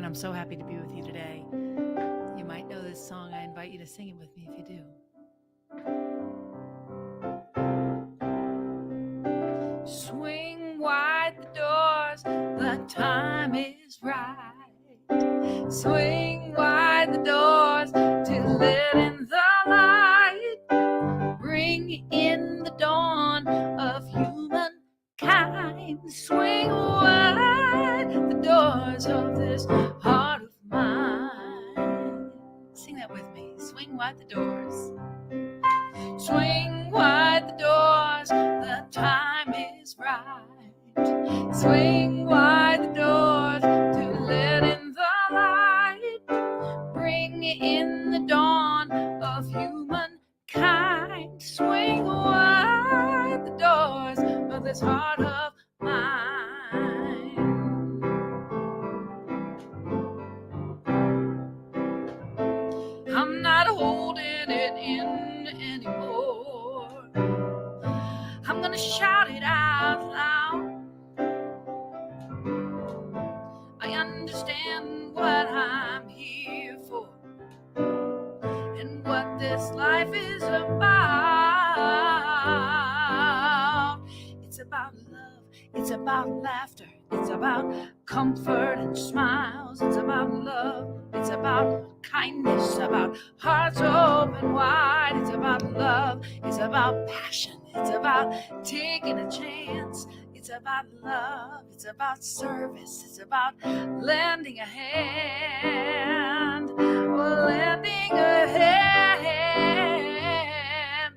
I'm so happy to be with you today. You might know this song. I invite you to sing it with me if you do. Swing wide the doors, the time is right. Swing wide the doors to let in the light. Bring in the dawn of humankind. Swing wide the doors of this heart of mine. Sing that with me. Swing wide the doors. Swing wide the doors, the time is right. Swing wide the doors to let in the light. Bring in the dawn of humankind. Swing wide the doors of this heart of mine. I'm not holding it in anymore. I'm gonna shout it out loud. I understand what I'm here for and what this life is about. It's about love, it's about laughter, it's about comfort and smiles. It's about love, it's about kindness, about hearts open wide. It's about love, it's about passion, it's about taking a chance. It's about love, it's about service, it's about lending a hand, lending a hand.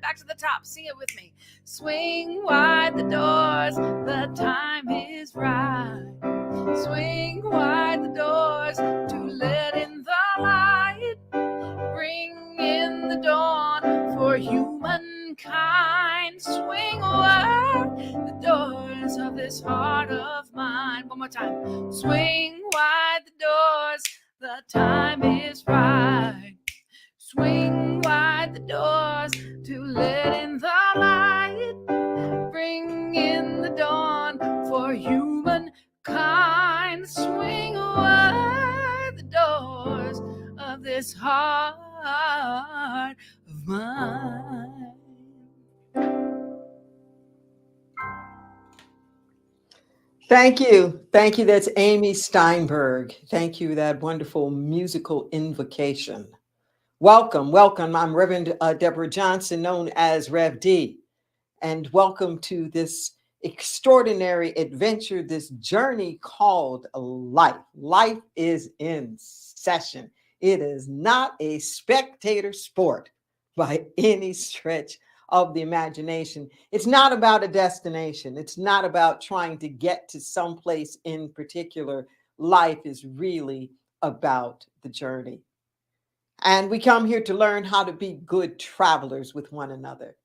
Back to the top, sing it with me. Swing wide the doors, the time is right. Swing wide the doors to let in the light. Bring in the dawn for humankind. Swing wide the doors of this heart of mine. One more time. Swing wide the doors, the time is right. Swing wide the doors to let in the light. Bring in the dawn for humankind. Swing wide the doors of this heart of mine. Thank you. Thank you. That's Amy Steinberg. Thank you. That wonderful musical invocation. Welcome. Welcome. I'm Reverend Deborah Johnson, known as Rev D. And welcome to this extraordinary adventure, this journey called life. Life is in session. It is not a spectator sport by any stretch of the imagination. It's not about a destination. It's not about trying to get to someplace in particular. Life is really about the journey. And we come here to learn how to be good travelers with one another.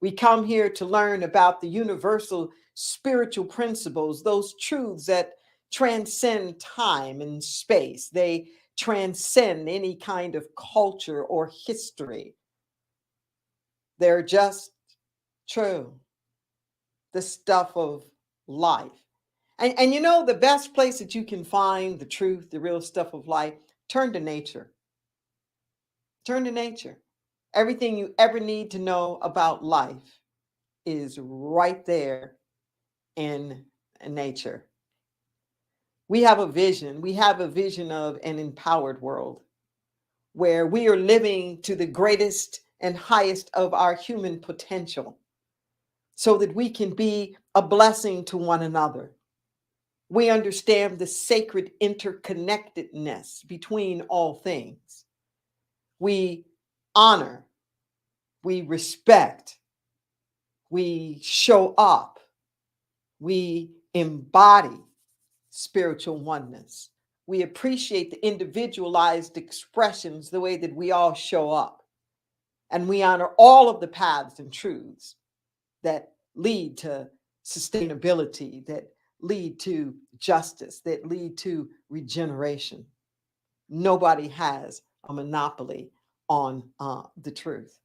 We come here to learn about the universal spiritual principles, those truths that transcend time and space. They transcend any kind of culture or history. They're just true, the stuff of life. And you know, the best place that you can find the truth, the real stuff of life, turn to nature. Turn to nature. Everything you ever need to know about life is right there in nature. We have a vision. We have a vision of an empowered world where we are living to the greatest and highest of our human potential so that we can be a blessing to one another. We understand the sacred interconnectedness between all things. We honor, we respect, we show up, we embody spiritual oneness. We appreciate the individualized expressions, the way that we all show up. And we honor all of the paths and truths that lead to sustainability, that lead to justice, that lead to regeneration. Nobody has a monopoly on the truth.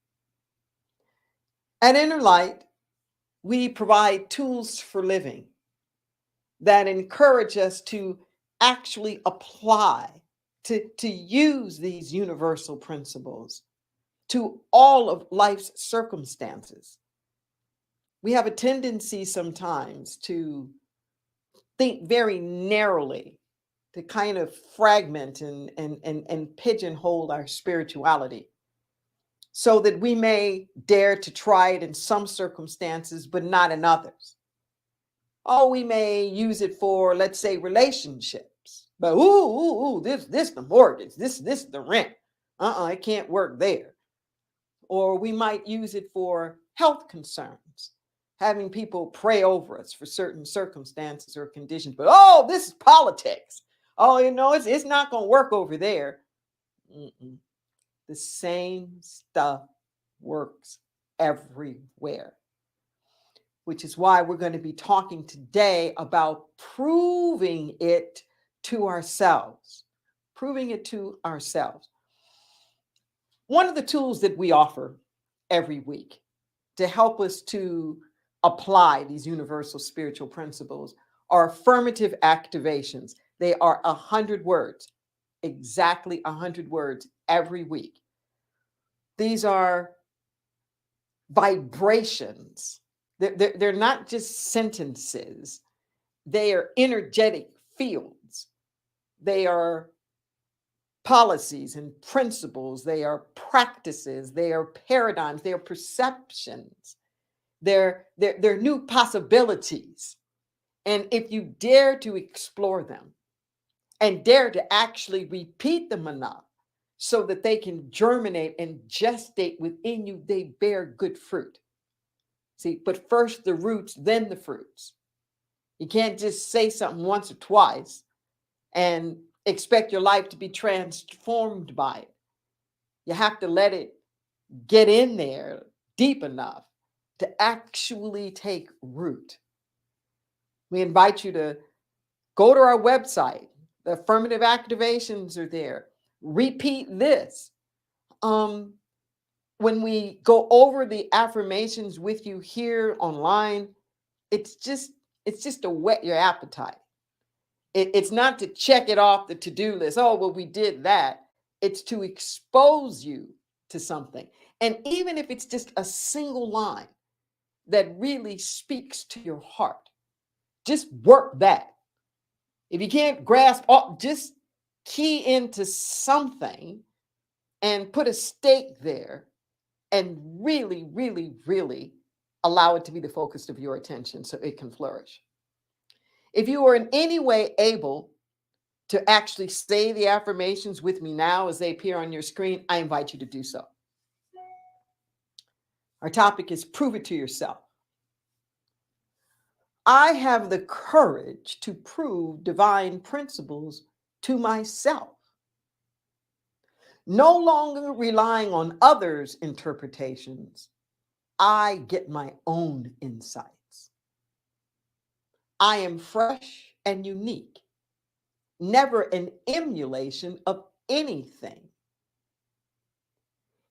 At Inner Light, we provide tools for living that encourage us to actually apply, to use these universal principles to all of life's circumstances. We have a tendency sometimes to think very narrowly, to kind of fragment and pigeonhole our spirituality so that we may dare to try it in some circumstances, but not in others. Oh, we may use it for, let's say, relationships, but this the mortgage, this the rent. It can't work there. Or we might use it for health concerns, having people pray over us for certain circumstances or conditions. But this is politics. It's not going to work over there. Mm-mm. The same stuff works everywhere, which is why we're going to be talking today about proving it to ourselves. Proving it to ourselves. One of the tools that we offer every week to help us to apply these universal spiritual principles are affirmative activations. They are 100 words, exactly 100 words every week. These are vibrations. They're not just sentences. They are energetic fields. They are policies and principles. They are practices. They are paradigms. They are perceptions. They're new possibilities. And if you dare to explore them and dare to actually repeat them enough so that they can germinate and gestate within you, they bear good fruit. See, but first the roots, then the fruits. You can't just say something once or twice and expect your life to be transformed by it. You have to let it get in there deep enough to actually take root. We invite you to go to our website. The affirmative activations are there. Repeat this. When we go over the affirmations with you here online, it's just to whet your appetite. It's not to check it off the to-do list. Oh, well, we did that. It's to expose you to something. And even if it's just a single line that really speaks to your heart, just work that. If you can't grasp all, just key into something and put a stake there and really, really, really allow it to be the focus of your attention so it can flourish. If you are in any way able to actually say the affirmations with me now as they appear on your screen, I invite you to do so. Our topic is prove it to yourself. I have the courage to prove divine principles to myself, no longer relying on others' interpretations. I get my own insights. I am fresh and unique, never an emulation of anything.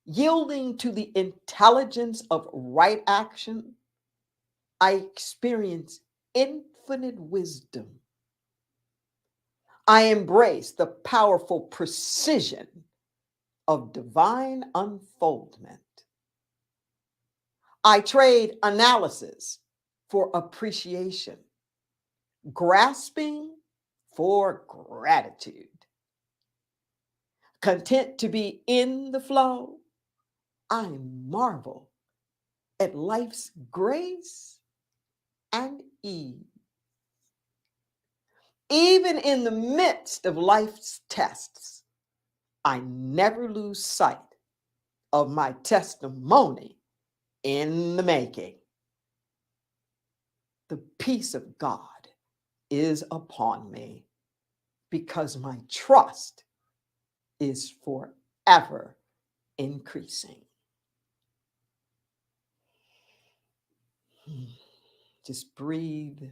Yielding to the intelligence of right action, I experience infinite wisdom. I embrace the powerful precision of divine unfoldment. I trade analysis for appreciation, grasping for gratitude. Content to be in the flow, I marvel at life's grace and ease. Even in the midst of life's tests, I never lose sight of my testimony in the making. The peace of God is upon me because my trust is forever increasing. Just breathe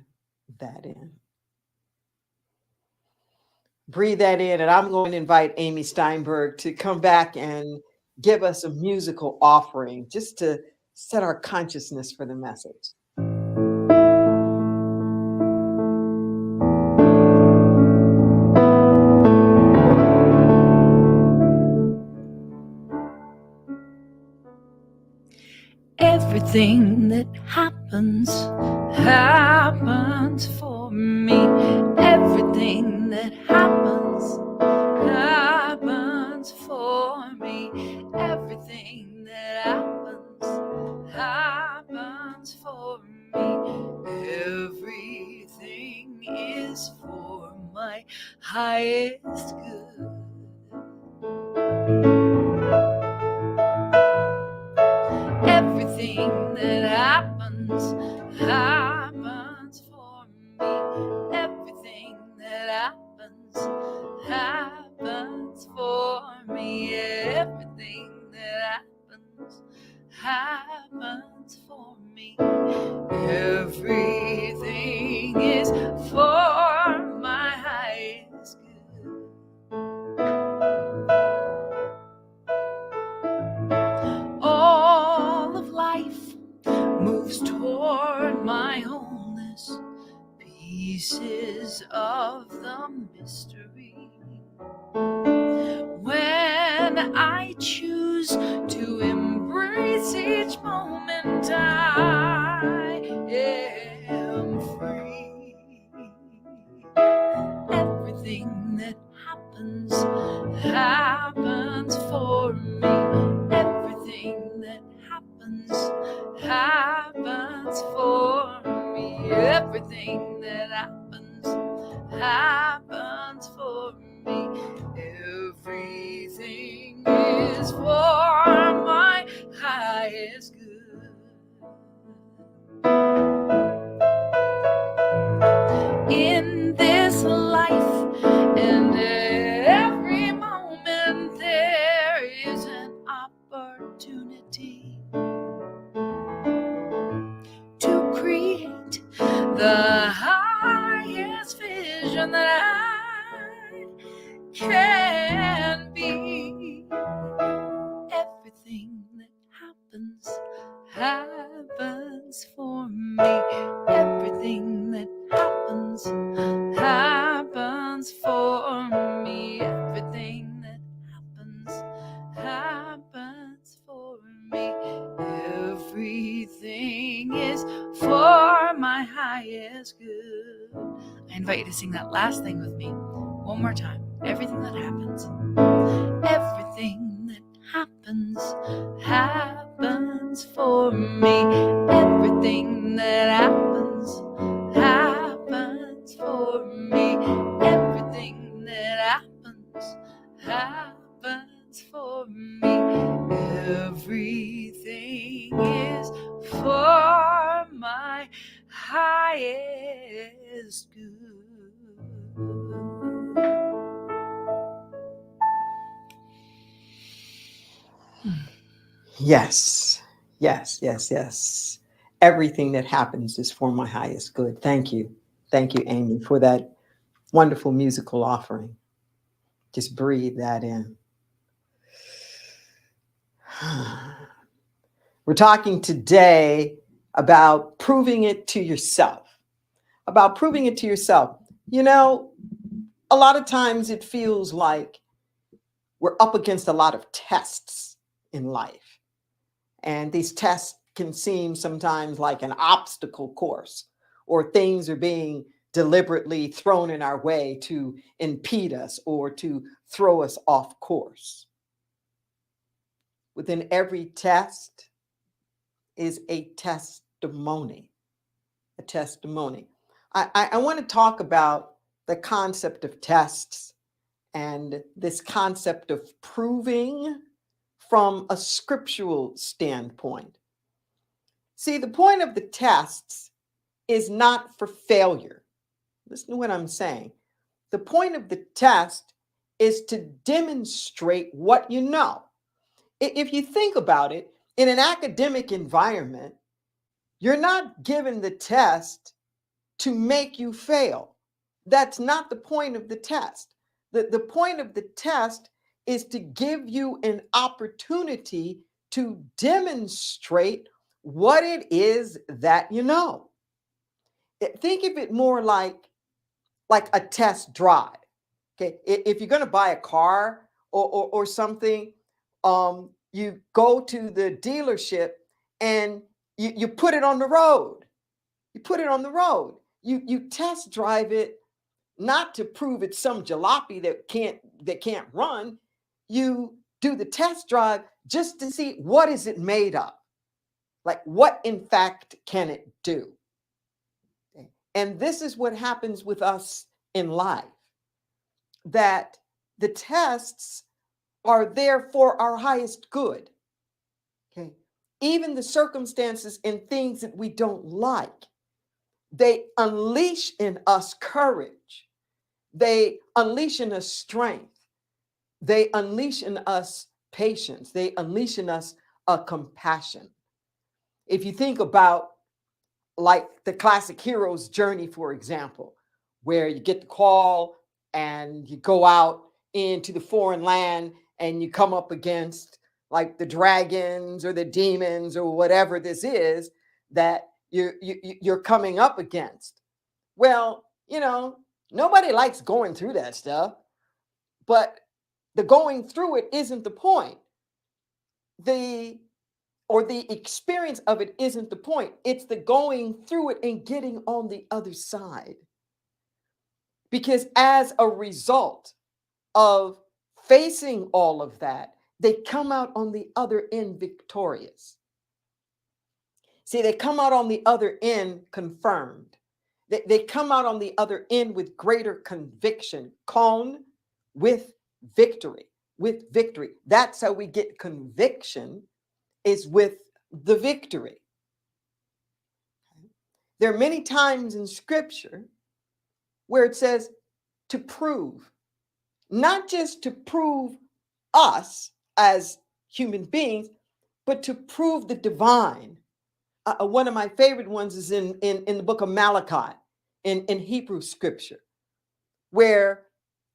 that in. Breathe that in, and I'm going to invite Amy Steinberg to come back and give us a musical offering just to set our consciousness for the message. Everything that happens happens for me. Everything that happens happens for me. Everything that happens for me. Everything is for my highest good. Everything that happens for me. Everything that happens for me. Everything that happens for me. Everything is for my highest good. All of life moves toward my wholeness, pieces of the mystery. When I choose to embrace each moment, I am free. Everything that happens for me. Everything that happens for me. Everything that happens for me. Everything is for my highest good. In this life and every moment there is an opportunity to create the highest vision that I can be. Everything that happens for me. Everything that happens for me. Everything that happens for me. Everything is for my highest good. I invite you to sing that last thing with me one more time. Everything that happens. Everything that happens for me. Everything that happens for me. Everything that happens for me. Everything is for my highest good. Yes, yes, yes, yes. Everything that happens is for my highest good. Thank you. Thank you, Amy, for that wonderful musical offering. Just breathe that in. We're talking today about proving it to yourself. About proving it to yourself. You know, a lot of times it feels like we're up against a lot of tests in life. And these tests can seem sometimes like an obstacle course, or things are being deliberately thrown in our way to impede us or to throw us off course. Within every test is a testimony. A testimony. I want to talk about the concept of tests and this concept of proving from a scriptural standpoint. See, the point of the tests is not for failure. Listen to what I'm saying. The point of the test is to demonstrate what you know. If you think about it, in an academic environment, you're not given the test to make you fail. That's not the point of the test. The point of the test is to give you an opportunity to demonstrate what it is that you know. Think of it more like a test drive. Okay, if you're going to buy a car or something, you go to the dealership and you put it on the road. You put it on the road. You test drive it, not to prove it's some jalopy that can't run. You do the test drive just to see what is it made of. Like, what in fact can it do? And this is what happens with us in life, that the tests are there for our highest good. Okay. Even the circumstances and things that we don't like, they unleash in us courage. They unleash in us strength. They unleash in us patience. They unleash in us a compassion. If you think about like the classic hero's journey, for example, where you get the call and you go out into the foreign land and you come up against like the dragons or the demons or whatever this is that you're coming up against. Well, nobody likes going through that stuff, but the going through it isn't the point. The experience of it isn't the point. It's the going through it and getting on the other side. Because as a result of facing all of that, they come out on the other end victorious. See, they come out on the other end confirmed. They come out on the other end with greater conviction, with victory, That's how we get conviction, is with the victory. There are many times in scripture where it says to prove, not just to prove us as human beings, but to prove the divine. One of my favorite ones is in the book of Malachi, in Hebrew scripture, where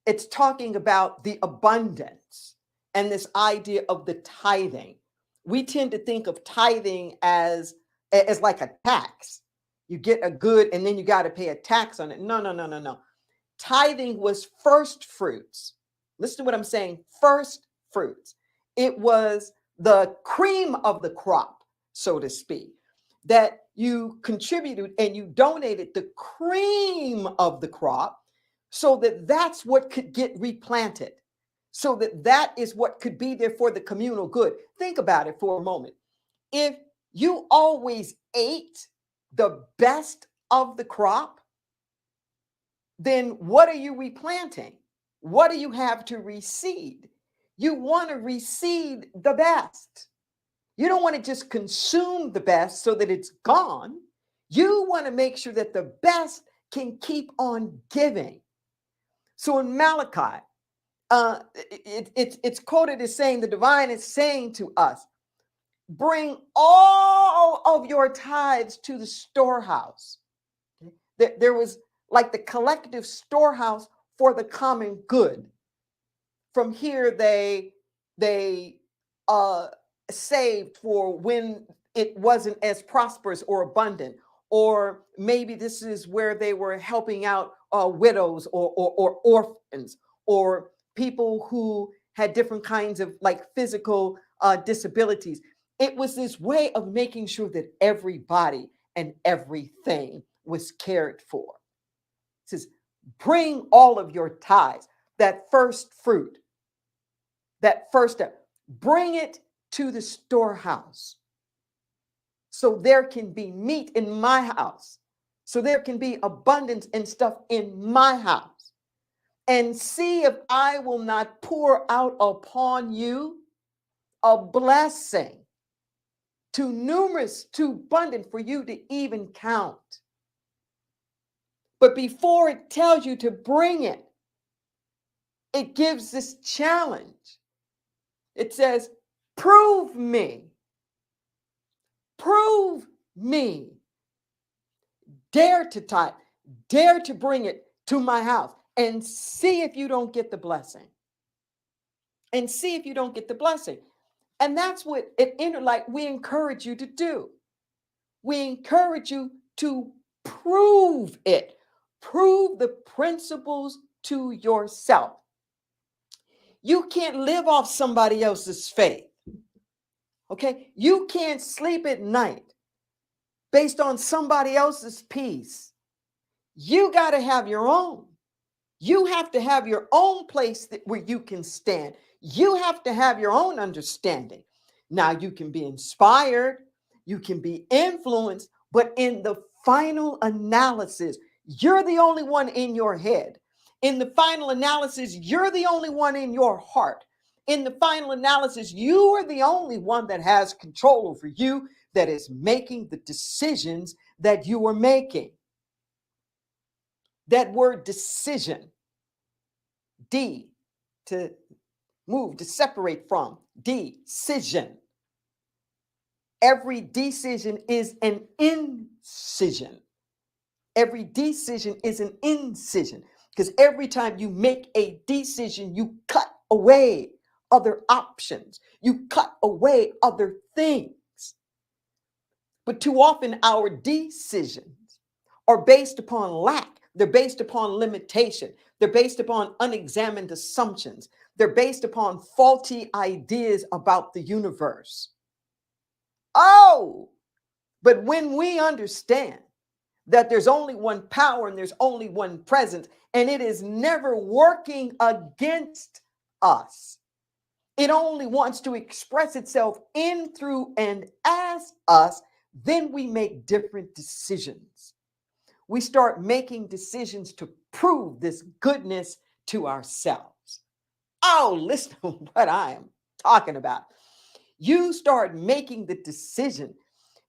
it's talking about the abundance and this idea of the tithing. We tend to think of tithing as like a tax. You get a good and then you got to pay a tax on it. No. Tithing was first fruits. Listen to what I'm saying. First fruits. It was the cream of the crop, so to speak, that you contributed and you donated the cream of the crop so that that's what could get replanted, so that that is what could be there for the communal good. Think about it for a moment. If you always ate the best of the crop, then what are you replanting? What do you have to reseed? You want to reseed the best. You don't want to just consume the best so that it's gone. You want to make sure that the best can keep on giving. So in Malachi, it's quoted as saying, the divine is saying to us, bring all of your tithes to the storehouse. There was like the collective storehouse for the common good. From here, they saved for when it wasn't as prosperous or abundant, or maybe this is where they were helping out widows or orphans, or people who had different kinds of like physical disabilities. It was this way of making sure that everybody and everything was cared for. It says, bring all of your tithes, that first fruit, that first step, bring it to the storehouse so there can be meat in my house, so there can be abundance and stuff in my house, and see if I will not pour out upon you a blessing too numerous, too abundant for you to even count. But before it tells you to bring it, it gives this challenge. It says, prove me. Prove me. Dare to tithe. Dare to bring it to my house and see if you don't get the blessing. And see if you don't get the blessing. And that's what at Interlight we encourage you to do. We encourage you to prove it. Prove the principles to yourself. You can't live off somebody else's faith. Okay? You can't sleep at night based on somebody else's peace. You got to have your own. You have to have your own place where you can stand. You have to have your own understanding. Now, you can be inspired, you can be influenced, but in the final analysis, you're the only one in your head. In the final analysis, you're the only one in your heart. In the final analysis, you are the only one that has control over you, that is making the decisions that you are making. That word decision, D, to move, to separate from, decision. Every decision is an incision. Every decision is an incision, because every time you make a decision, you cut away other options. You cut away other things. But too often our decisions are based upon lack. They're based upon limitation. They're based upon unexamined assumptions. They're based upon faulty ideas about the universe. Oh, but when we understand that there's only one power and there's only one presence, and it is never working against us, it only wants to express itself in, through, and as us, then we make different decisions. We start making decisions to prove this goodness to ourselves. Oh, listen to what I am talking about. You start making the decision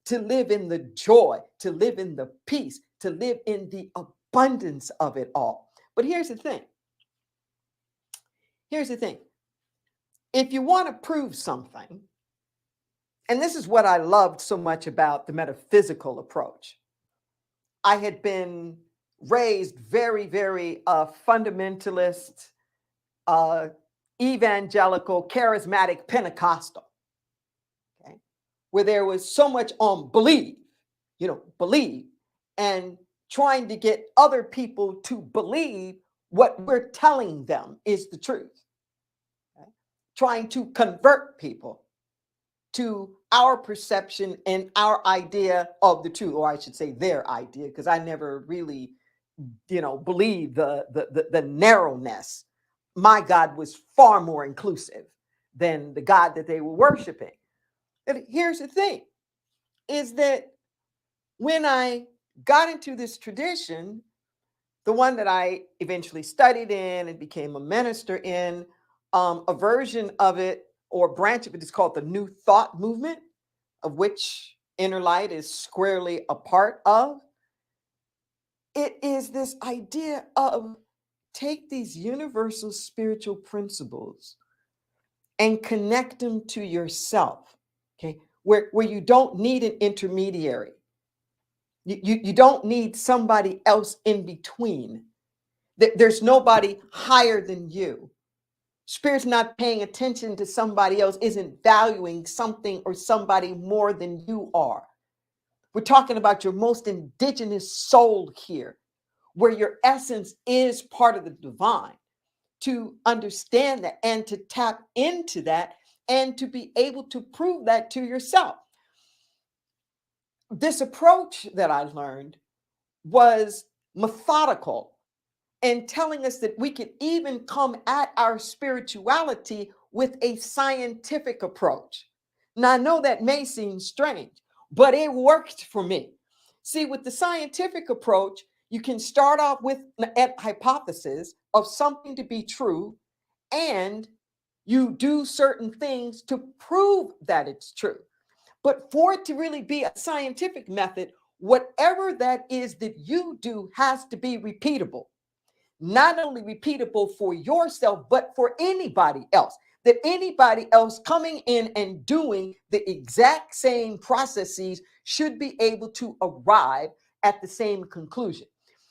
to live in the joy, to live in the peace, to live in the abundance of it all. But here's the thing. Here's the thing. If you want to prove something, and this is what I loved so much about the metaphysical approach. I had been raised very, very fundamentalist, evangelical, charismatic, Pentecostal, okay, where there was so much on believe, believe, and trying to get other people to believe what we're telling them is the truth, okay? Trying to convert people to our perception and our idea of the truth, or I should say their idea, because I never really, believed the narrowness. My God was far more inclusive than the God that they were worshiping. And here's the thing, is that when I got into this tradition, the one that I eventually studied in and became a minister in, a version of it or branch of it is called the New Thought movement, of which Inner Light is squarely a part of. It is this idea of take these universal spiritual principles and connect them to yourself, okay? Where you don't need an intermediary. You don't need somebody else in between. There's nobody higher than you. Spirit's not paying attention to somebody else, isn't valuing something or somebody more than you are. We're talking about your most indigenous soul here, where your essence is part of the divine. To understand that and to tap into that and to be able to prove that to yourself. This approach that I learned was methodical and telling us that we could even come at our spirituality with a scientific approach. Now, I know that may seem strange, but it worked for me. See, with the scientific approach, you can start off with a hypothesis of something to be true, and you do certain things to prove that it's true. But for it to really be a scientific method, whatever that is that you do has to be repeatable. Not only repeatable for yourself, but for anybody else. That anybody else coming in and doing the exact same processes should be able to arrive at the same conclusion.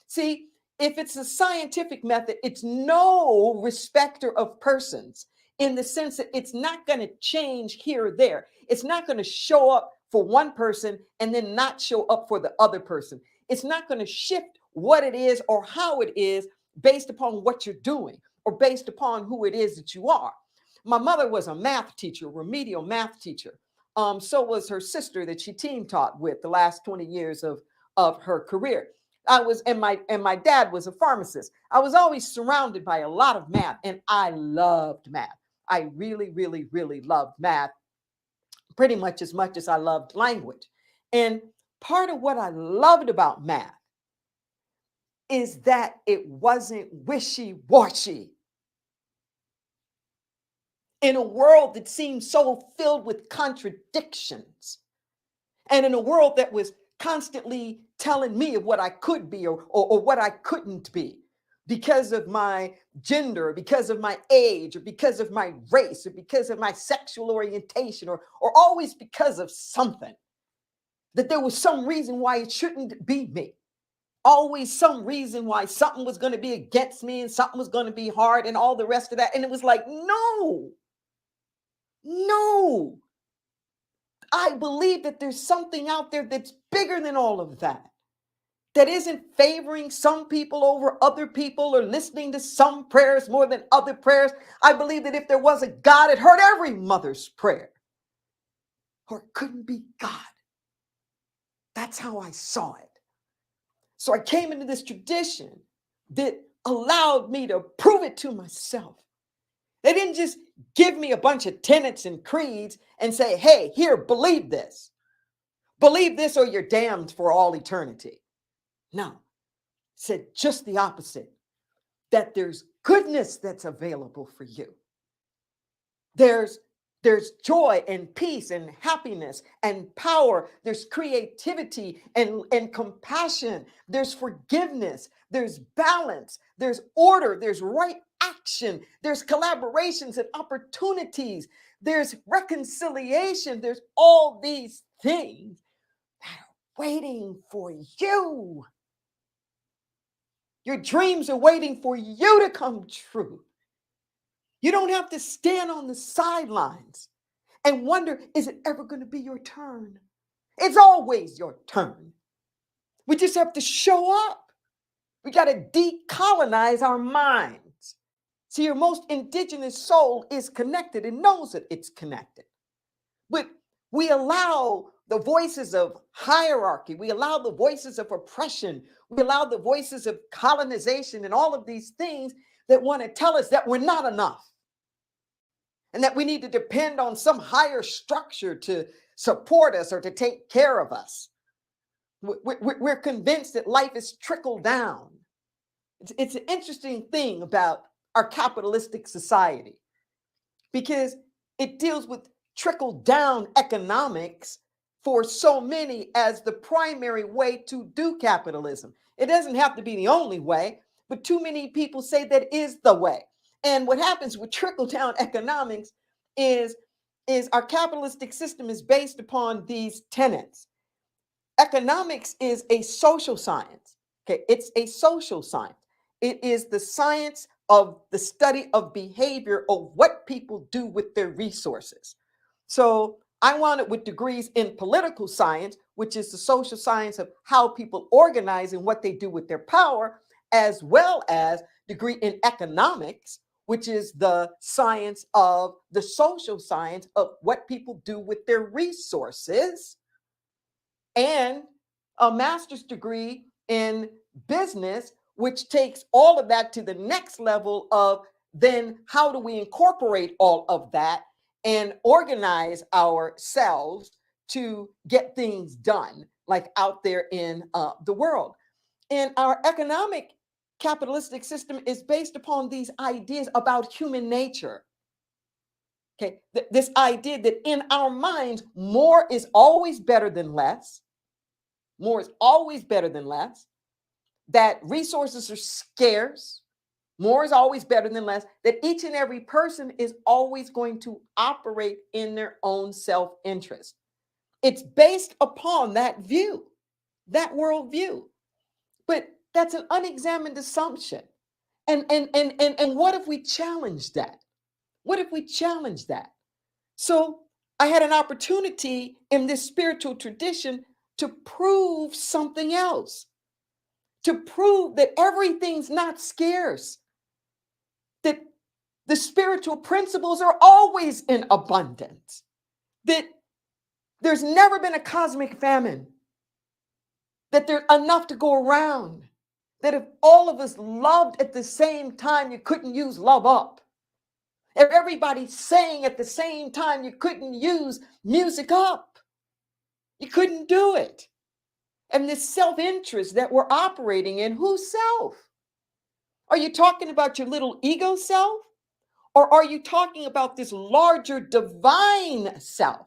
See, if it's a scientific method, it's no respecter of persons, in the sense that it's not going to change here or there. It's not going to show up for one person and then not show up for the other person. It's not going to shift what it is or how it is based upon what you're doing or based upon who it is that you are. My mother was a math teacher, remedial math teacher. So was her sister that she team taught with the last 20 years of her career. And my dad was a pharmacist. I was always surrounded by a lot of math, and I loved math. I really, really, really loved math pretty much as I loved language. And part of what I loved about math is that it wasn't wishy-washy. In a world that seemed so filled with contradictions, and in a world that was constantly telling me of what I could be or what I couldn't be because of my gender, or because of my age, or because of my race, or because of my sexual orientation, or always because of something, that there was some reason why it shouldn't be me. Always some reason why something was going to be against me and something was going to be hard and all the rest of that. And it was like, no. I believe that there's something out there that's bigger than all of that, that isn't favoring some people over other people or listening to some prayers more than other prayers. I believe that if there was a God, it heard every mother's prayer, or it couldn't be God. That's how I saw it. So I came into this tradition that allowed me to prove it to myself. They didn't just give me a bunch of tenets and creeds and say, hey, here, believe this. Believe this or you're damned for all eternity. No, said just the opposite, that there's goodness that's available for you. There's joy and peace and happiness and power. There's creativity and compassion. There's forgiveness. There's balance. There's order. There's right action. There's collaborations and opportunities. There's reconciliation. There's all these things that are waiting for you. Your dreams are waiting for you to come true. You don't have to stand on the sidelines and wonder, is it ever going to be your turn? It's always your turn. We just have to show up. We got to decolonize our minds. See, your most indigenous soul is connected and knows that it's connected. But we allow the voices of hierarchy, we allow the voices of oppression, we allow the voices of colonization and all of these things that want to tell us that we're not enough and that we need to depend on some higher structure to support us or to take care of us. We're convinced that life is trickled down. It's an interesting thing about our capitalistic society because it deals with trickle down economics for so many as the primary way to do capitalism. It doesn't have to be the only way, but too many people say that is the way. And what happens with trickle down economics is our capitalistic system is based upon these tenets. Economics is a social science. Okay, it's a social science. It is the science of the study of behavior of what people do with their resources. So I wound up with degrees in political science, which is the social science of how people organize and what they do with their power, as well as degree in economics, which is the science of the social science of what people do with their resources, and a master's degree in business, which takes all of that to the next level of then how do we incorporate all of that and organize ourselves to get things done, like out there in the world. And our economic capitalistic system is based upon these ideas about human nature. Okay, this idea that in our minds, more is always better than less. More is always better than less. That resources are scarce. More is always better than less. That each and every person is always going to operate in their own self-interest. It's based upon that view, that worldview. But that's an unexamined assumption. And what if we challenge that? What if we challenge that? So I had an opportunity in this spiritual tradition to prove something else, to prove that everything's not scarce, that the spiritual principles are always in abundance, that There's never been a cosmic famine, that there's enough to go around, that if all of us loved at the same time, you couldn't use love up. If everybody sang at the same time, you couldn't use music up. You couldn't do it. And this self-interest that we're operating in, whose self? Are you talking about your little ego self? Or are you talking about this larger divine self?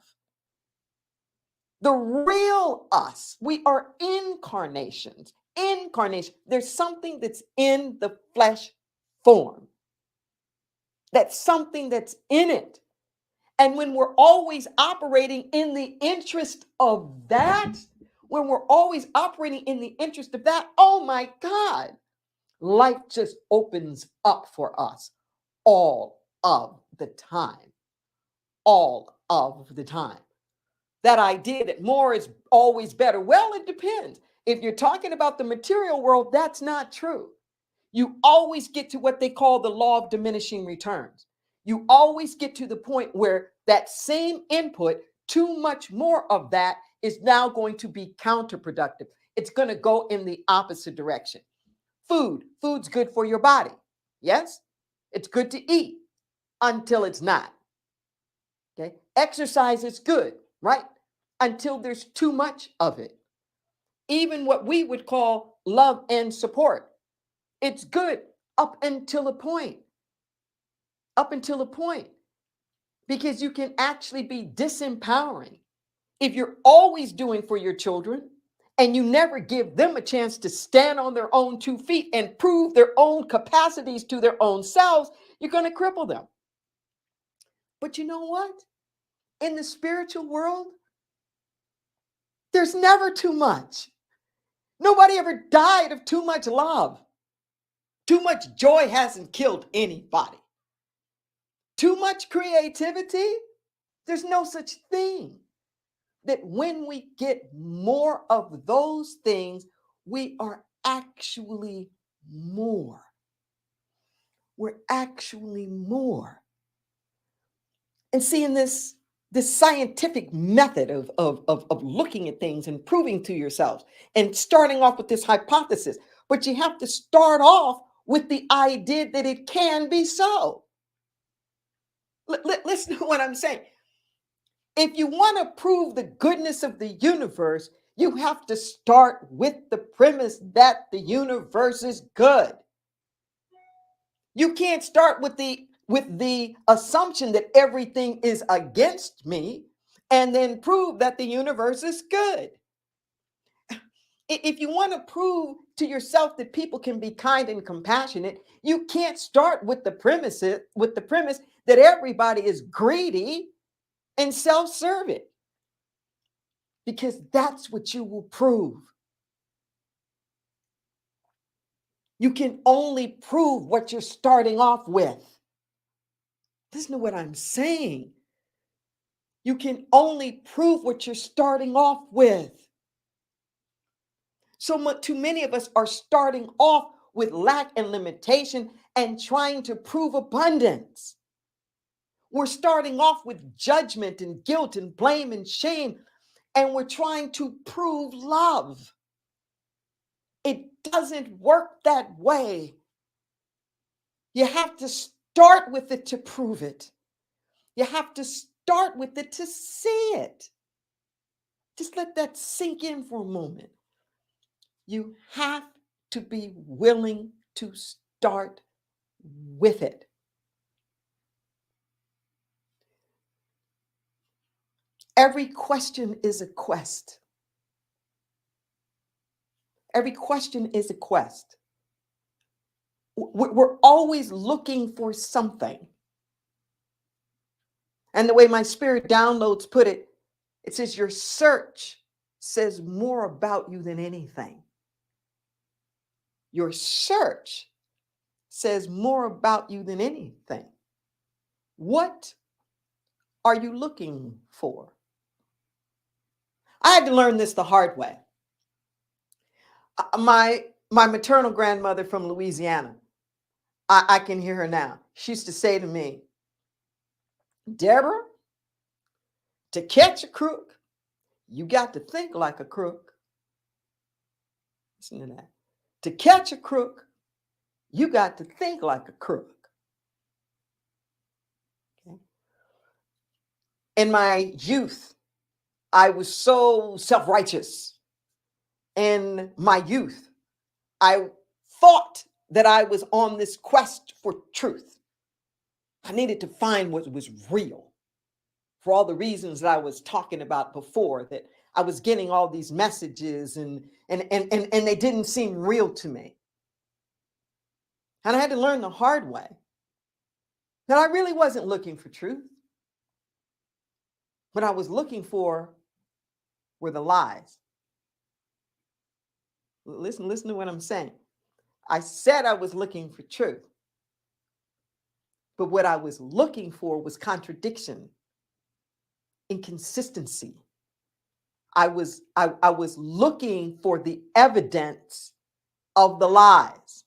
The real us. We are incarnations. Incarnation. There's something that's in the flesh form. That's something that's in it. And when we're always operating in the interest of that, when we're always operating in the interest of that, oh my God, life just opens up for us all of the time. All of the time. That idea that more is always better. Well, it depends. If you're talking about the material world, that's not true. You always get to what they call the law of diminishing returns. You always get to the point where that same input, too much more of that is now going to be counterproductive. It's going to go in the opposite direction. Food's good for your body. Yes, it's good to eat until it's not. Okay, exercise is good, right? Until there's too much of it. Even what we would call love and support. It's good up until a point. Up until a point. Because you can actually be disempowering. If you're always doing for your children and you never give them a chance to stand on their own 2 feet and prove their own capacities to their own selves, you're going to cripple them. But you know what? In the spiritual world, there's never too much. Nobody ever died of too much love. Too much joy hasn't killed anybody. Too much creativity, there's no such thing. That when we get more of those things, we are actually more. We're actually more. And seeing this scientific method of looking at things and proving to yourselves and starting off with this hypothesis, but you have to start off with the idea that it can be so. Listen to what I'm saying. If you want to prove the goodness of the universe, you have to start with the premise that the universe is good. You can't start with the assumption that everything is against me and then prove that the universe is good. If you want to prove to yourself that people can be kind and compassionate, you can't start with the premise that everybody is greedy and self-serving, because that's what you will prove. You can only prove what you're starting off with. Listen to what I'm saying. You can only prove what you're starting off with. Too many of us are starting off with lack and limitation and trying to prove abundance. We're starting off with judgment and guilt and blame and shame, and we're trying to prove love. It doesn't work that way. You have to start with it to prove it. You have to start with it to see it. Just let that sink in for a moment. You have to be willing to start with it. Every question is a quest. Every question is a quest. We're always looking for something. And the way my spirit downloads put it, it says your search says more about you than anything. Your search says more about you than anything. What are you looking for? I had to learn this the hard way. My maternal grandmother from Louisiana, I can hear her now. She used to say to me, Deborah, to catch a crook, you got to think like a crook. Listen to that. To catch a crook, you got to think like a crook. Okay. In my youth, I was so self-righteous. In my youth, I thought that I was on this quest for truth. I needed to find what was real for all the reasons that I was talking about before, that I was getting all these messages and they didn't seem real to me. And I had to learn the hard way that I really wasn't looking for truth. What I was looking for were the lies. Listen to what I'm saying. I said I was looking for truth, but what I was looking for was contradiction, inconsistency. I was looking for the evidence of the lies.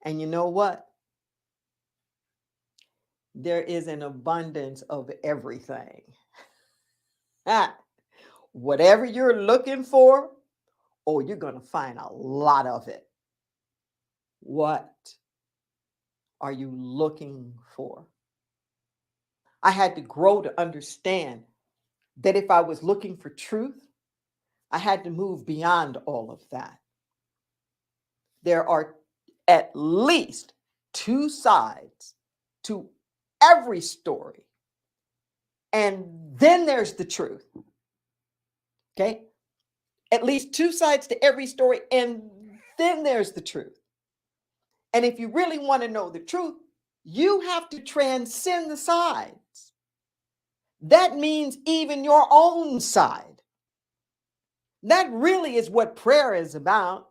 And you know what? There is an abundance of everything. Whatever you're looking for, oh, you're going to find a lot of it. What are you looking for? I had to grow to understand that if I was looking for truth, I had to move beyond all of that. There are at least two sides to every story. And then there's the truth. Okay? At least two sides to every story, and then there's the truth. And if you really want to know the truth, you have to transcend the sides. That means even your own side. That really is what prayer is about.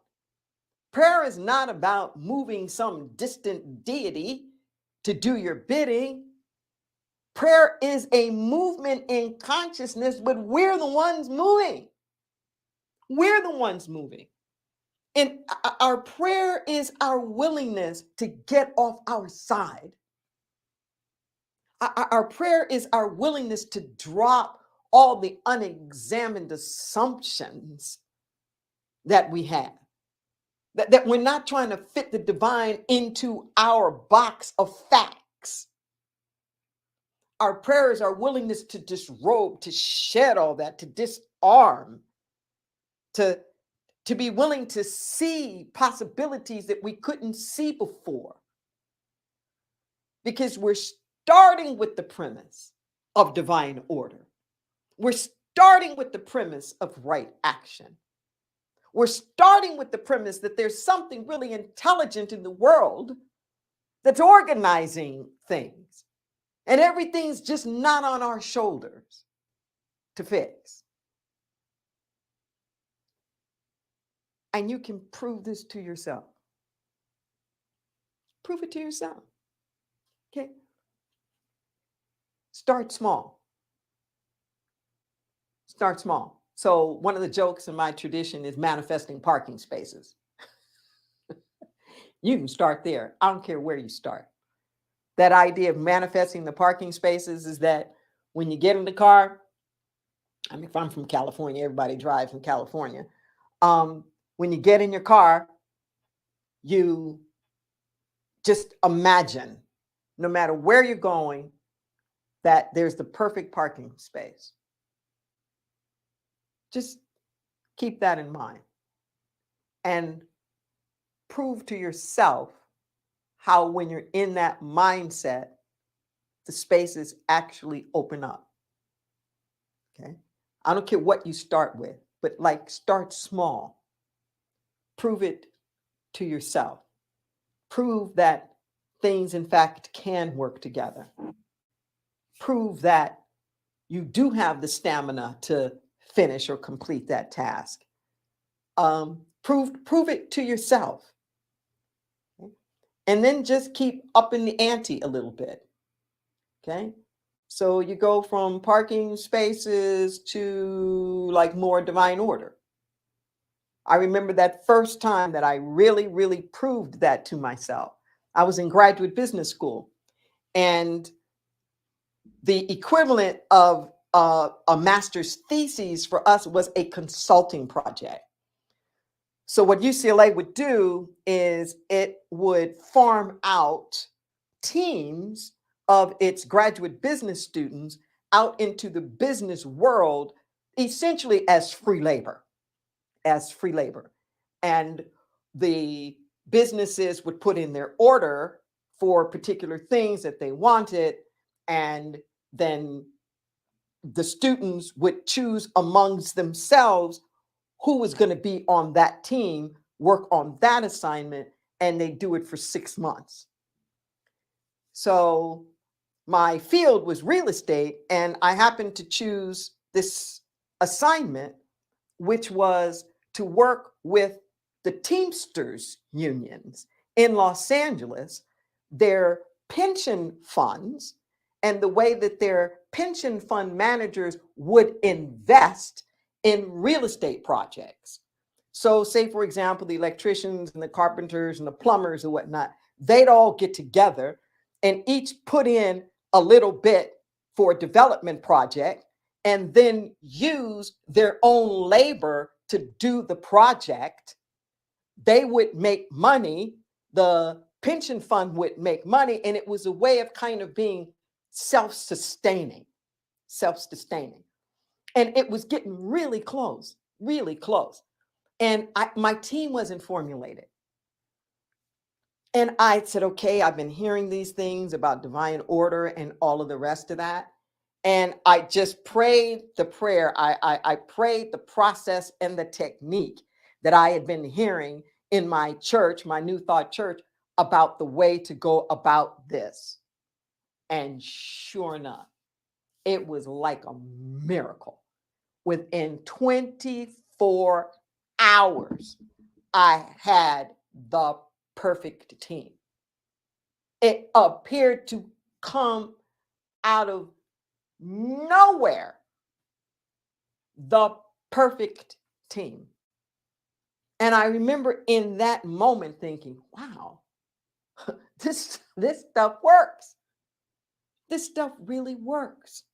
Prayer is not about moving some distant deity to do your bidding. Prayer is a movement in consciousness, but we're the ones moving. We're the ones moving. And our prayer is our willingness to get off our side. Our prayer is our willingness to drop all the unexamined assumptions that we have. That we're not trying to fit the divine into our box of facts. Our prayer is our willingness to disrobe, to shed all that, to disarm, to be willing to see possibilities that we couldn't see before. Because we're starting with the premise of divine order. We're starting with the premise of right action. We're starting with the premise that there's something really intelligent in the world that's organizing things. And everything's just not on our shoulders to fix. And you can prove this to yourself. Prove it to yourself. Okay? Start small. Start small. So one of the jokes in my tradition is manifesting parking spaces. You can start there. I don't care where you start. That idea of manifesting the parking spaces is that when you get in the car, I mean, if I'm from California, everybody drives from California. When you get in your car, you just imagine, no matter where you're going, that there's the perfect parking space. Just keep that in mind and prove to yourself how, when you're in that mindset, the spaces actually open up. Okay? I don't care what you start with, but start small. Prove it to yourself. Prove that things, in fact, can work together. Prove that you do have the stamina to finish or complete that task. Prove it to yourself. Okay? And then just keep upping the ante a little bit. Okay? So you go from parking spaces to more divine order. I remember that first time that I really, really proved that to myself. I was in graduate business school, and the equivalent of a master's thesis for us was a consulting project. So what UCLA would do is it would farm out teams of its graduate business students out into the business world, essentially as free labor, And the businesses would put in their order for particular things that they wanted, and then the students would choose amongst themselves who was going to be on that team, work on that assignment, and they do it for 6 months. So my field was real estate, and I happened to choose this assignment, which was to work with the Teamsters unions in Los Angeles, their pension funds, and the way that their pension fund managers would invest in real estate projects. So say, for example, the electricians and the carpenters and the plumbers and whatnot, they'd all get together and each put in a little bit for a development project and then use their own labor to do the project. They would make money, the pension fund would make money, and it was a way of kind of being self-sustaining. And it was getting really close. And my team wasn't formulated. And I said, okay, I've been hearing these things about divine order and all of the rest of that. And I just prayed the prayer. I prayed the process and the technique that I had been hearing in my church, my New Thought church, about the way to go about this. And sure enough, it was like a miracle. Within 24 hours, I had the perfect team. It appeared to come out of nowhere. The perfect team. And I remember in that moment thinking, wow, this stuff works. This stuff really works.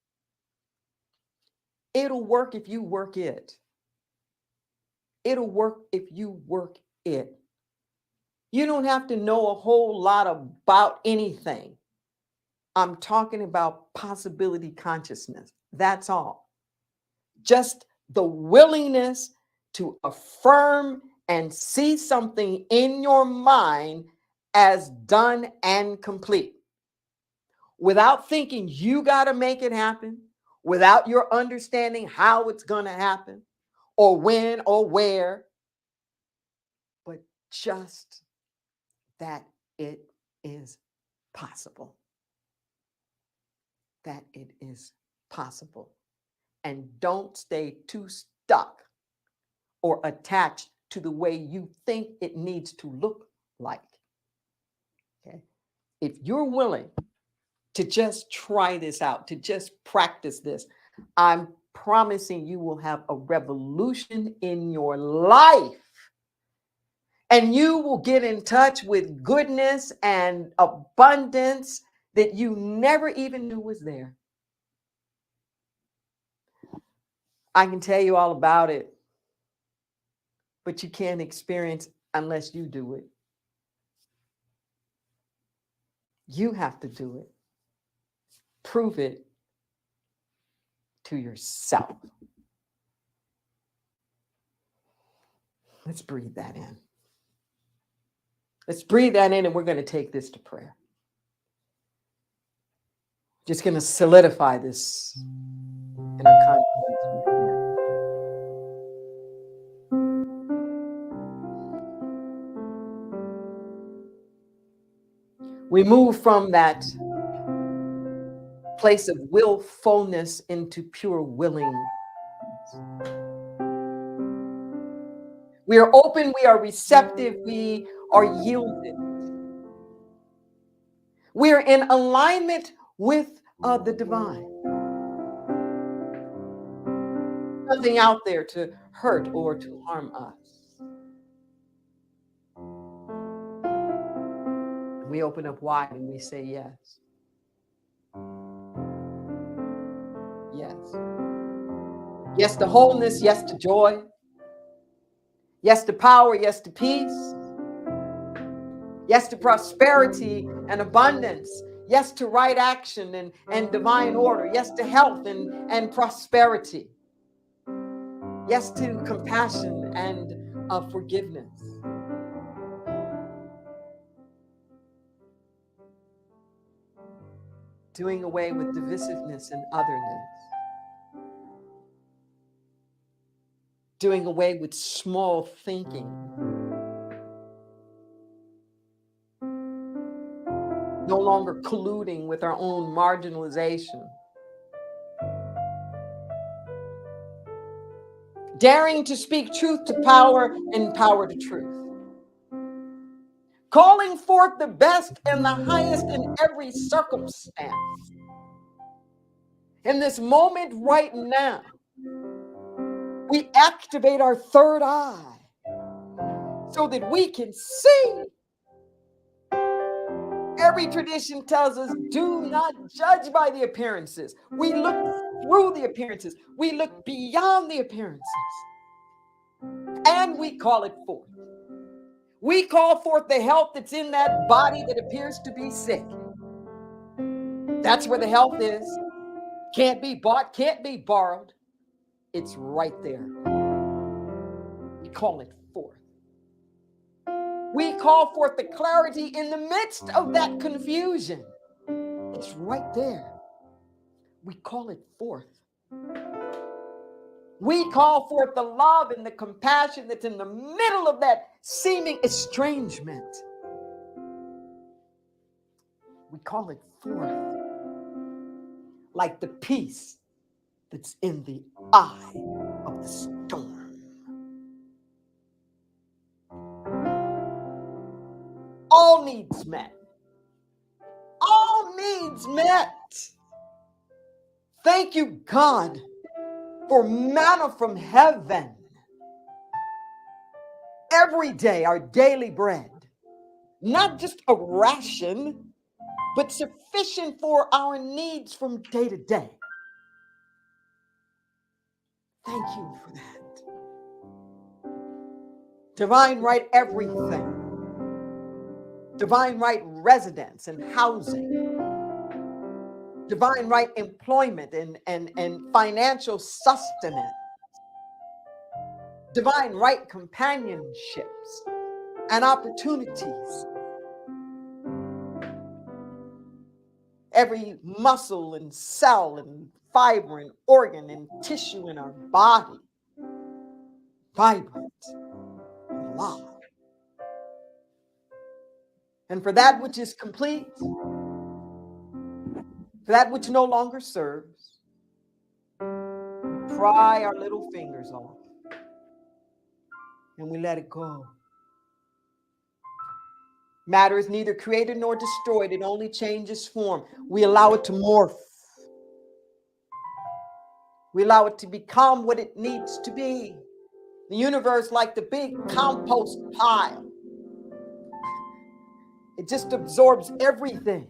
It'll work if you work it. It'll work if you work it. You don't have to know a whole lot about anything. I'm talking about possibility consciousness. That's all. Just the willingness to affirm and see something in your mind as done and complete. Without thinking you got to make it happen, without your understanding how it's going to happen, or when or where, but just that it is possible. That it is possible. And don't stay too stuck or attached to the way you think it needs to look like. Okay? If you're willing to just try this out, to just practice this, I'm promising you will have a revolution in your life. And you will get in touch with goodness and abundance that you never even knew was there. I can tell you all about it, but you can't experience unless you do it. You have to do it. Prove it to yourself. Let's breathe that in. Let's breathe that in, and we're going to take this to prayer. Just going to solidify this in our consciousness. We move from that place of willfulness into pure willing. We are open, we are receptive, we are yielded. We are in alignment with the divine. Nothing out there to hurt or to harm us. We open up wide and we say yes. Yes. Yes to wholeness, yes to joy. Yes to power, yes to peace. Yes to prosperity and abundance. Yes to right action and divine order. Yes to health and prosperity. Yes to compassion and forgiveness. Doing away with divisiveness and otherness. Doing away with small thinking. No longer colluding with our own marginalization. Daring to speak truth to power and power to truth. Calling forth the best and the highest in every circumstance. In this moment right now, we activate our third eye so that we can see. Every tradition tells us, do not judge by the appearances. We look through the appearances. We look beyond the appearances. And we call it forth. We call forth the health that's in that body that appears to be sick. That's where the health is. Can't be bought, can't be borrowed. It's right there. We call it forth. We call forth the clarity in the midst of that confusion. It's right there. We call it forth. We call forth the love and the compassion that's in the middle of that seeming estrangement. We call it forth. Like the peace that's in the eye of the storm. All needs met. All needs met. Thank you, God, for manna from heaven. Every day, our daily bread. Not just a ration, but sufficient for our needs from day to day. Thank you for that. Divine right everything. Divine right residence and housing. Divine right employment and financial sustenance. Divine right companionships and opportunities. Every muscle and cell and fiber and organ and tissue in our body vibrant and alive. And for that which is complete, for that which no longer serves, we pry our little fingers off and we let it go. Matter is neither created nor destroyed. It only changes form. We allow it to morph. We allow it to become what it needs to be. The universe, like the big compost pile, it just absorbs everything.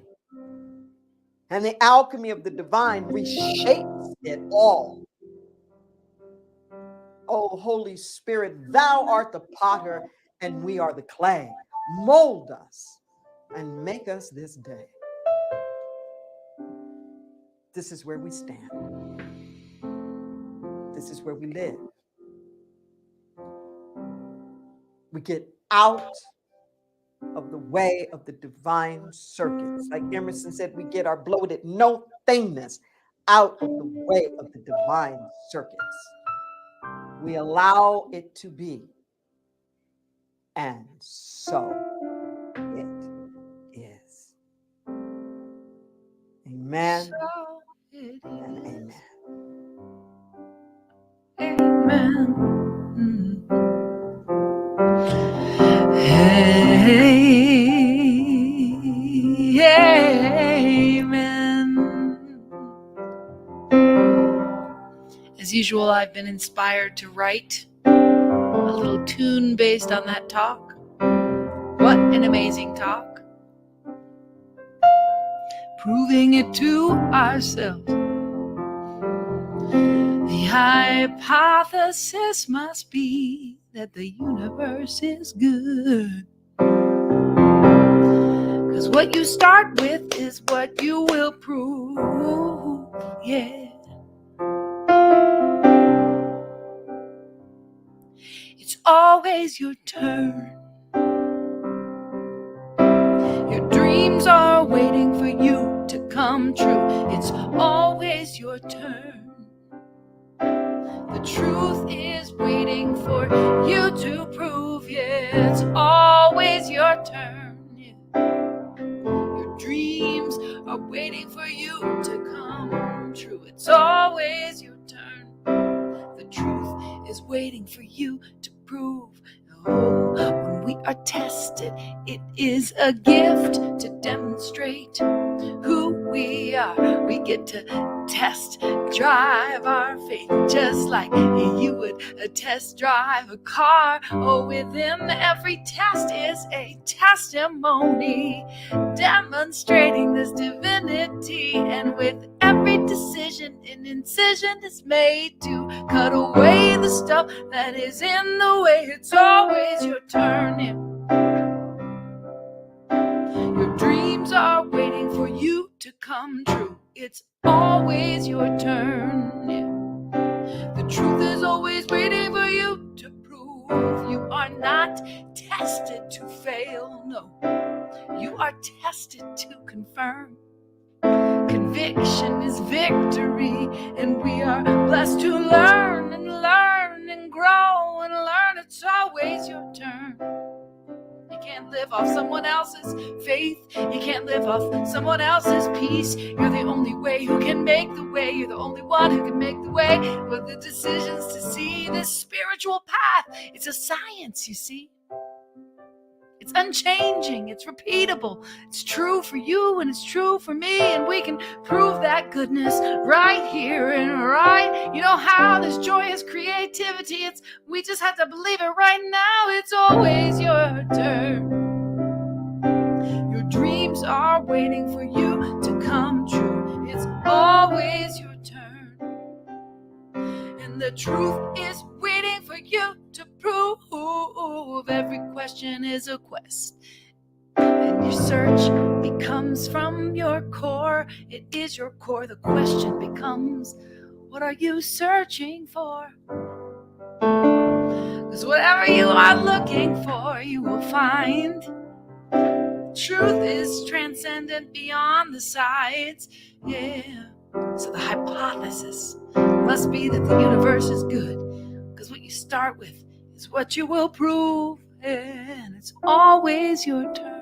And the alchemy of the divine reshapes it all. Oh, Holy Spirit, thou art the potter and we are the clay. Mold us and make us this day. This is where we stand. This is where we live. We get out of the way of the divine circuits. Like Emerson said, we get our bloated no thingness out of the way of the divine circuits. We allow it to be. And so it is. Amen. So it And is. amen. Amen. Amen. As usual, I've been inspired to write a little tune based on that talk. What an amazing talk. Proving it to ourselves. hypothesis must be that the universe is good. 'Cause what you start with is what you will prove. Yeah. It's always your turn. Your dreams are waiting for you to come true. It's always your turn. The truth is waiting for you to prove. Yeah, it's always your turn. Yeah. Your dreams are waiting for you to come true. It's always your turn. The truth is waiting for you to prove. Oh, when we are tested, it is a gift to demonstrate who we are. We get to test drive our faith, just like you would test drive a car. Oh, within every test is a testimony demonstrating this divinity, and with every decision an incision is made to cut away the stuff that is in the way. It's always your turn. Yeah. Your dreams are waiting for you to come true. It's always your turn. Yeah. The truth is always waiting for you to prove. You are not tested to fail, no. You are tested to confirm. Conviction is victory, and we are blessed to learn and learn and grow and learn. It's always your turn. You can't live off someone else's faith. You can't live off someone else's peace. You're the only way who can make the way. You're the only one who can make the way. With the decisions to see this spiritual path, it's a science, you see. It's unchanging, it's repeatable, it's true for you and it's true for me, and we can prove that goodness right here and right. You know how there's joyous creativity, we just have to believe it right now. It's always your turn. Your dreams are waiting for you to come true. It's always your turn. And the truth is waiting for you to prove. Every question is a quest, and your search becomes from your core. It is your core. The question becomes, what are you searching for? Because whatever you are looking for, you will find. Truth is transcendent beyond the sides. Yeah. So the hypothesis must be that the universe is good, because what you start with is what you will prove, and it's always your turn.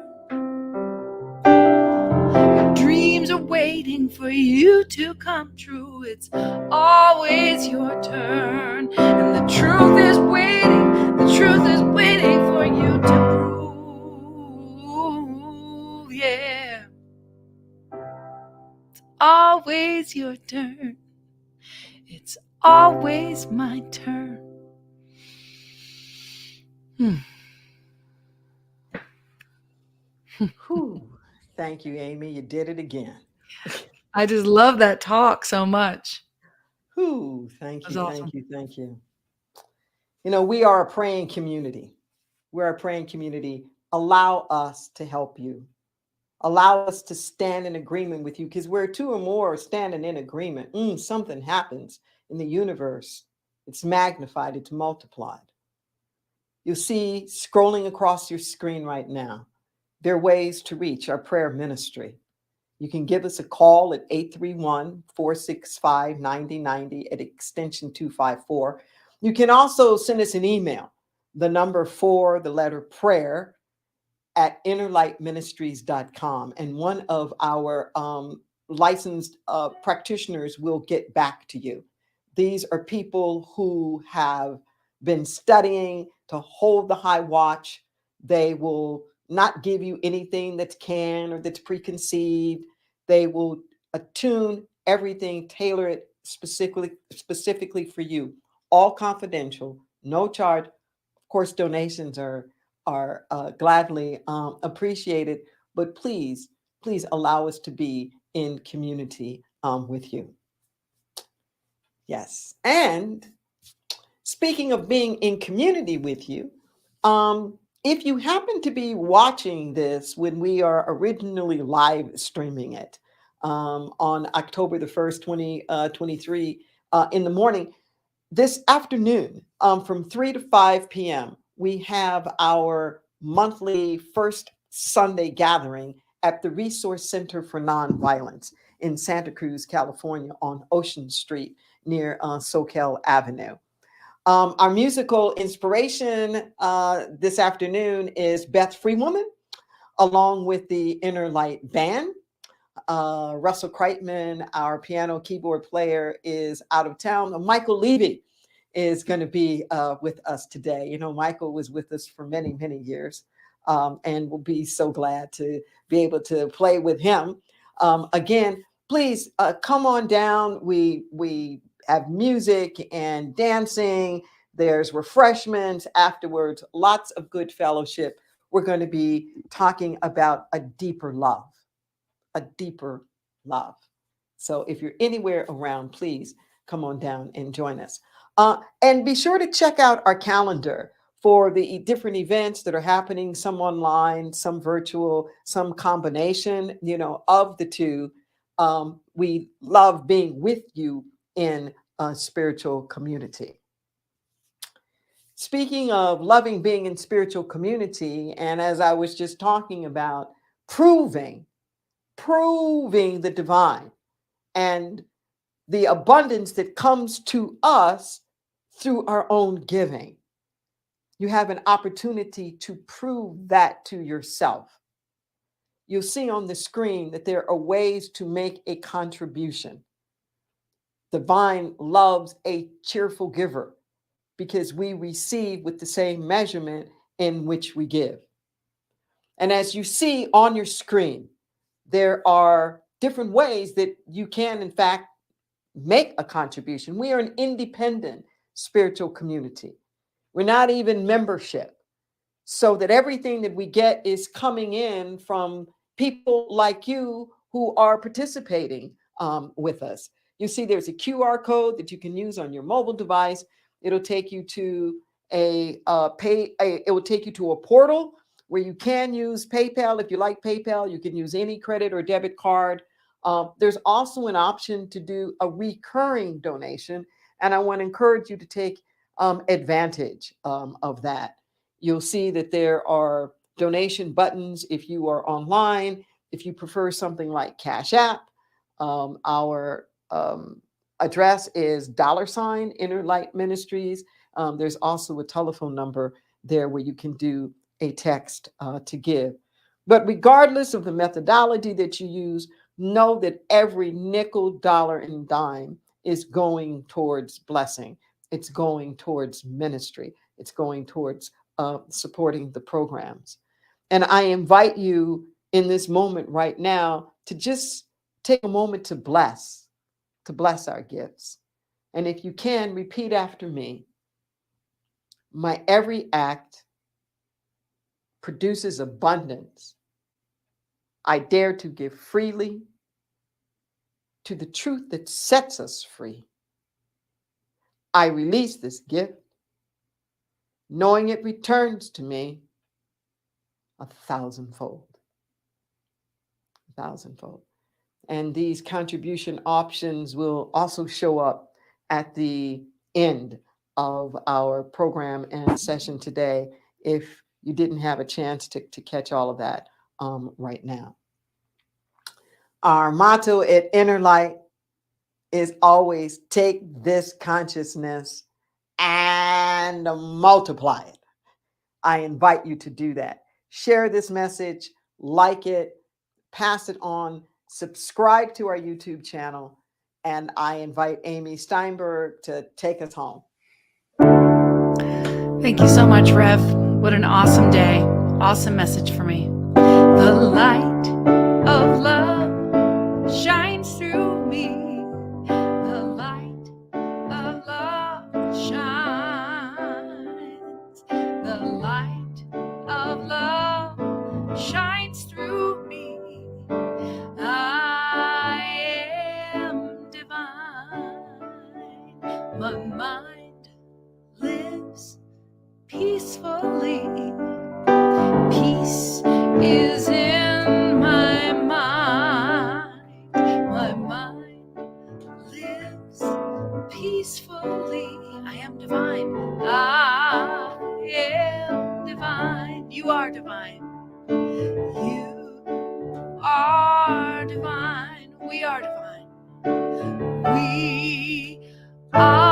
Your dreams are waiting for you to come true. It's always your turn, and the truth is waiting. The truth is waiting for you to prove. Yeah, it's always your turn. It's always my turn. Thank you, Amy. You did it again. I just love that talk so much. Thank you, awesome. thank you, thank you. You know, we are a praying community. We're a praying community. Allow us to help you. Allow us to stand in agreement with you, because where two or more are standing in agreement, something happens in the universe. It's magnified, it's multiplied. You'll see scrolling across your screen right now, there are ways to reach our prayer ministry. You can give us a call at 831-465-9090 at extension 254. You can also send us an email, the number 4, the letter prayer, at innerlightministries.com. And one of our licensed practitioners will get back to you. These are people who have been studying to hold the high watch. They will not give you anything that's canned or that's preconceived. They will attune everything, tailor it specifically for you. All confidential, no charge. Of course, donations are gladly appreciated, but please allow us to be in community with you. Yes. And speaking of being in community with you, if you happen to be watching this when we are originally live streaming it on October the 1st, 2023 in the morning, this afternoon from 3 to 5 p.m., we have our monthly first Sunday gathering at the Resource Center for Nonviolence in Santa Cruz, California on Ocean Street near Soquel Avenue. Our musical inspiration this afternoon is Beth Free Woman, along with the Inner Light Band. Russell Kreitman, our piano keyboard player, is out of town. Michael Levy is going to be with us today. You know, Michael was with us for many, many years, and we'll be so glad to be able to play with him. Again, please come on down. We have music and dancing. There's refreshments afterwards, lots of good fellowship. We're going to be talking about a deeper love. A deeper love. So if you're anywhere around, please come on down and join us. And be sure to check out our calendar for the different events that are happening, some online, some virtual, some combination, you know, of the two. We love being with you in a spiritual community. Speaking of loving being in spiritual community, and as I was just talking about, proving the divine and the abundance that comes to us through our own giving. You have an opportunity to prove that to yourself. You'll see on the screen that there are ways to make a contribution. Divine loves a cheerful giver because we receive with the same measurement in which we give. And as you see on your screen, there are different ways that you can, in fact, make a contribution. We are an independent spiritual community. We're not even membership. So that everything that we get is coming in from people like you who are participating with us. You see, there's a QR code that you can use on your mobile device. It'll take you to it will take you to a portal where you can use PayPal. If you like PayPal, you can use any credit or debit card. There's also an option to do a recurring donation, and I want to encourage you to take advantage of that. You'll see that there are donation buttons if you are online. If you prefer something like Cash App, our address is $ Inner Light Ministries. There's also a telephone number there where you can do a text to give. But regardless of the methodology that you use, know that every nickel, dollar, and dime is going towards blessing. It's going towards ministry. It's going towards supporting the programs. And I invite you in this moment right now to just take a moment to bless our gifts. And if you can, repeat after me. My every act produces abundance. I dare to give freely to the truth that sets us free. I release this gift, knowing it returns to me 1,000-fold. 1,000-fold. And these contribution options will also show up at the end of our program and session today if you didn't have a chance to catch all of that right now. Our motto at Inner Light is always take this consciousness and multiply it. I invite you to do that. Share this message, like it, pass it on, subscribe to our YouTube channel, and I invite Amy Steinberg to take us home. Thank you so much, Rev. What an awesome day. Awesome message for me. The light of love shines through me. The light of love shines. The light of love shines through me. I am divine. we are